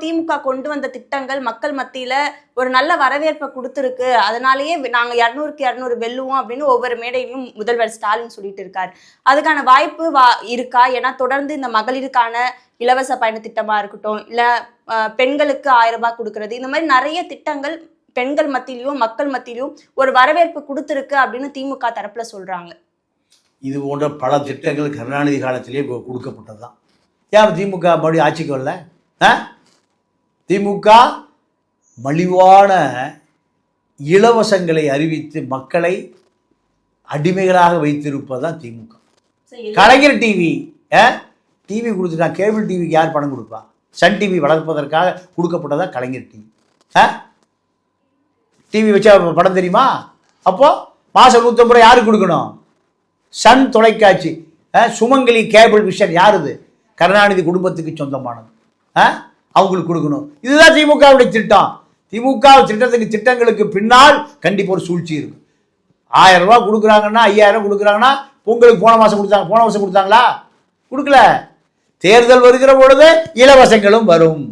திமுக கொண்டு வந்த திட்டங்கள் மக்கள் மத்தியில ஒரு நல்ல வரவேற்பை கொடுத்துருக்கு. அதனாலேயே நாங்க 200க்கு 200 வெல்லுவோம் அப்படின்னு ஒவ்வொரு மேடையிலும் முதல்வர் ஸ்டாலின் சொல்லிட்டு இருக்காரு. அதுக்கான வாய்ப்பு இருக்கா? ஏன்னா தொடர்ந்து இந்த மகளிருக்கான இலவச பயண திட்டமா இருக்கட்டும், இல்ல பெண்களுக்கு 1000 ரூபாய் கொடுக்கறது, இந்த மாதிரி நிறைய திட்டங்கள் பெண்கள் மத்தியிலும் மக்கள் மத்தியிலும் ஒரு வரவேற்பு கொடுத்துருக்கு அப்படின்னு திமுக தரப்புல சொல்றாங்க. இது போன்ற பல திட்டங்கள் கருணாநிதி காலத்திலேயே கொடுக்கப்பட்டது தான். ஏன் திமுக மறுபடியும் ஆட்சிக்கு வரல? திமுக மலிவான இலவசங்களை அறிவித்து மக்களை அடிமைகளாக வைத்திருப்பதுதான் திமுக. கலைஞர் டிவி டிவி கொடுத்துட்டான். கேபிள் டிவிக்கு யார் பணம் கொடுப்பா? சன் டிவி வளர்ப்பதற்காக கொடுக்கப்பட்டதா கலைஞர் டிவி. டிவி வச்சா படம் தெரியுமா? அப்போ மாதம் 150 ரூபாய் யாருக்கு கொடுக்கணும்? சன் தொலைக்காட்சி, சுமங்கலி கேபிள் விஷன் யாருது? கருணாநிதி குடும்பத்துக்கு சொந்தமானது. அவங்களுக்கு கொடுக்கணும். இதுதான் திமுகவுடைய திட்டம். திமுக திட்டங்களுக்கு பின்னால் கண்டிப்பாக ஒரு சூழ்ச்சி இருக்கு. 1000 ரூபாய் கொடுக்குறாங்கன்னா, 5000 கொடுக்குறாங்கன்னா, பொங்கலுக்கு போன வருஷம் கொடுத்தாங்களா? கொடுக்கல. தேர்தல் வருகிற பொழுது இலவசங்களும் வரும்.